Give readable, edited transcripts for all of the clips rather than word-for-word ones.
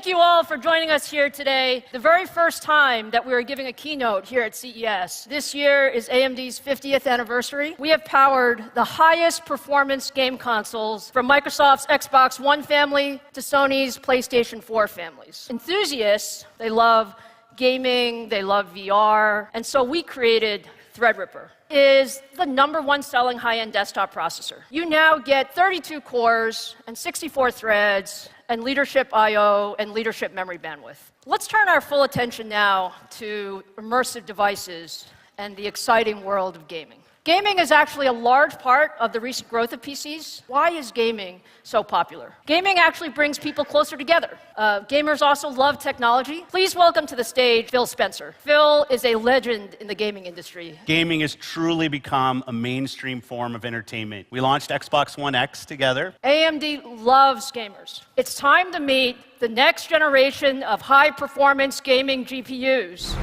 thank you all for joining us here today. The very first time that we are giving a keynote here at CES. This year is AMD's 50th anniversary. We have powered the highest performance game consoles from Microsoft's Xbox One family to Sony's PlayStation 4 families. Enthusiasts, they love gaming, they love VR, and so we created Threadripper. Is the #1 selling high-end desktop processor. You now get 32 cores and 64 threads and leadership I/O and leadership memory bandwidth. Let's turn our full attention now to immersive devices and the exciting world of gaming. Gaming is actually a large part of the recent growth of PCs. Why is gaming so popular? Gaming actually brings people closer together. Gamers also love technology. Please welcome to the stage Phil Spencer. Phil is a legend in the gaming industry. Gaming has truly become a mainstream form of entertainment. We launched Xbox One X together. AMD loves gamers. It's time to meet the next generation of high-performance gaming GPUs.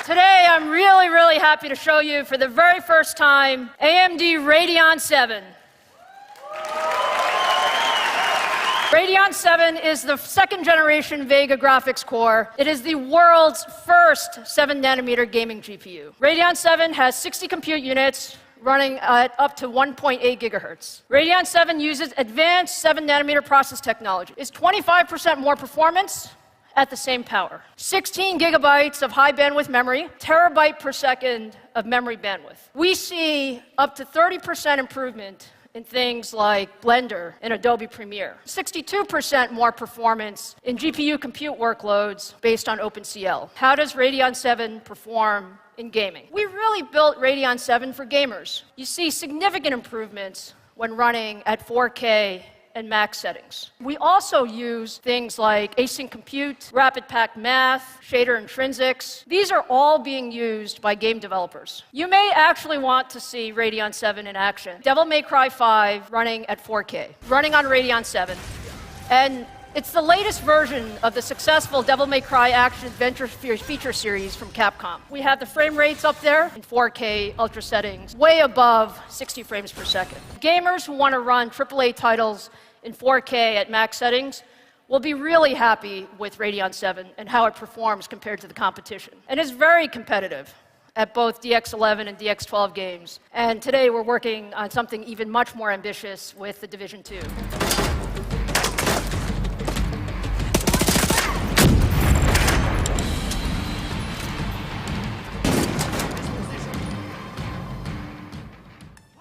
Today, I'm really happy to show you for the very first time AMD Radeon 7. Radeon 7 is the second-generation Vega graphics core. It is the world's first 7-nanometer gaming GPU. Radeon 7 has 60 compute units running at up to 1.8 gigahertz. Radeon 7 uses advanced 7-nanometer process technology. It's 25% more performance at the same power. 16 gigabytes of high bandwidth memory, terabyte per second of memory bandwidth. We see up to 30% improvement in things like Blender and Adobe Premiere. 62% more performance in GPU compute workloads based on OpenCL. How does Radeon 7 perform in gaming? We really built Radeon 7 for gamers. You see significant improvements when running at 4K and max settings. We also use things like async compute, rapid packed math, shader intrinsics. These are all being used by game developers. You may actually want to see Radeon 7 in action. Devil May Cry 5 running at 4K, running on Radeon 7. And it's the latest version of the successful Devil May Cry action-adventure feature series from Capcom. We have the frame rates up there in 4K ultra settings, way above 60 frames per second. Gamers who want to run AAA titles in 4K at max settings will be really happy with Radeon 7 and how it performs compared to the competition. And it's very competitive at both DX11 and DX12 games. And today we're working on something even much more ambitious with The Division 2.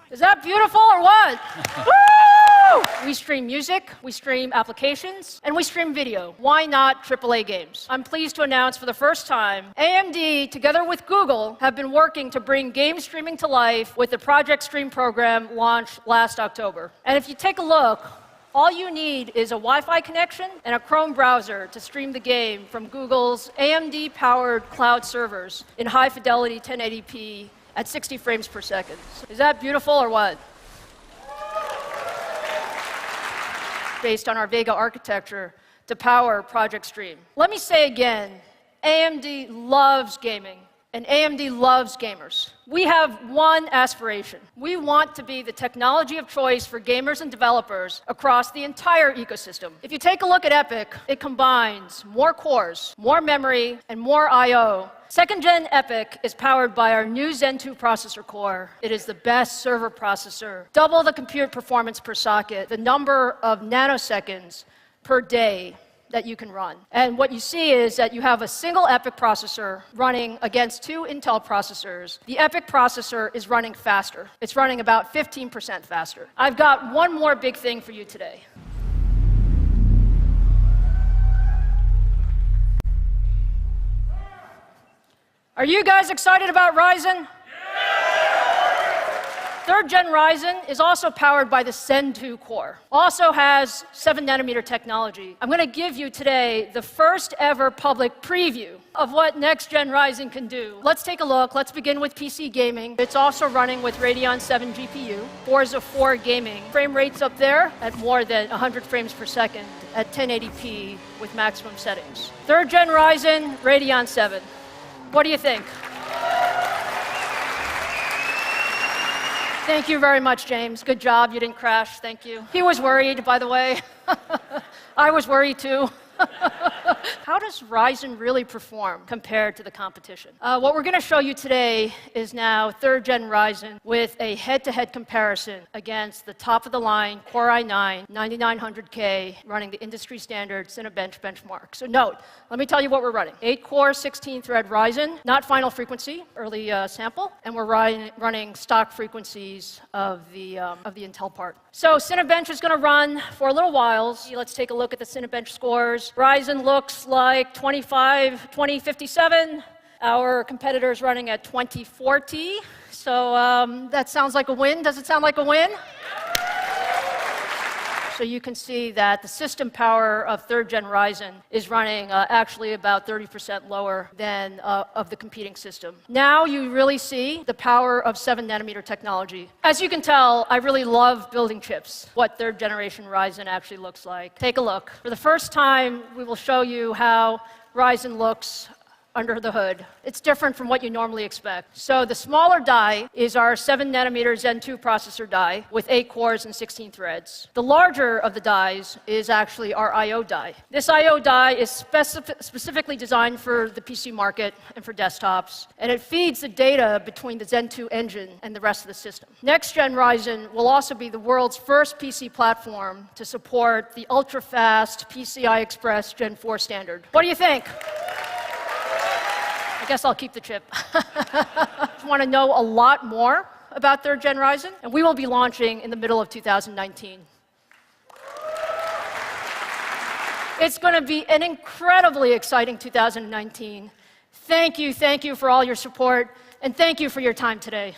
Is that beautiful or what? Woo! We stream music, we stream applications, and we stream video. Why not AAA games? I'm pleased to announce for the first time, AMD, together with Google, have been working to bring game streaming to life with the Project Stream program launched last October. And if you take a look, all you need is a Wi-Fi connection and a Chrome browser to stream the game from Google's AMD-powered cloud servers in high-fidelity 1080p at 60 frames per second. Is that beautiful or what? Based on our Vega architecture to power Project Stream. Let me say again, AMD loves gaming, and AMD loves gamers. We have one aspiration. We want to be the technology of choice for gamers and developers across the entire ecosystem. If you take a look at EPYC, it combines more cores, more memory, and more I/O. Second-gen EPYC is powered by our new Zen 2 processor core. It is the best server processor, double the compute performance per socket, the number of nanoseconds per day that you can run. And what you see is that you have a single EPYC processor running against 2 Intel processors. The EPYC processor is running faster. It's running about 15% faster. I've got one more big thing for you today. Are you guys excited about Ryzen? Third gen Ryzen is also powered by the Zen 2 core. Also has 7nm technology. I'm going to give you today the first ever public preview of what next gen Ryzen can do. Let's take a look. Let's begin with PC gaming. It's also running with Radeon 7 GPU, Forza 4 gaming. Frame rates up there at more than 100 frames per second at 1080p with maximum settings. Third gen Ryzen, Radeon 7. What do you think? Thank you very much, James. Good job. You didn't crash. Thank you. He was worried, by the way. I was worried too. How does Ryzen really perform compared to the competition? What we're going to show you today is now third gen Ryzen with a head-to-head comparison against the top-of-the-line Core i9 9900K running the industry standard Cinebench benchmark. So note, let me tell you what we're running. 8-core, 16-thread Ryzen, not final frequency, early sample, and we're running stock frequencies of the Intel part. So Cinebench is going to run for a little while. Let's take a look at the Cinebench scores. Ryzen looks like 2057. Our competitor's running at 2040. So that sounds like a win. Does it sound like a win? So you can see that the system power of third gen Ryzen is running actually about 30% lower than of the competing system. Now you really see the power of 7nm technology. As you can tell, I really love building chips, what third generation Ryzen actually looks like. Take a look. For the first time, we will show you how Ryzen looks under the hood. It's different from what you normally expect. So the smaller die is our 7nm Zen 2 processor die with 8 cores and 16 threads. The larger of the dies is actually our I/O die. This I/O die is specifically designed for the PC market and for desktops, and it feeds the data between the Zen 2 engine and the rest of the system. Next gen Ryzen will also be the world's first PC platform to support the ultra-fast PCI Express Gen 4 standard. What do you think? I guess I'll keep the chip. If you want to know a lot more about third gen Ryzen, and we will be launching in the middle of 2019. It's going to be an incredibly exciting 2019. Thank you for all your support, and thank you for your time today.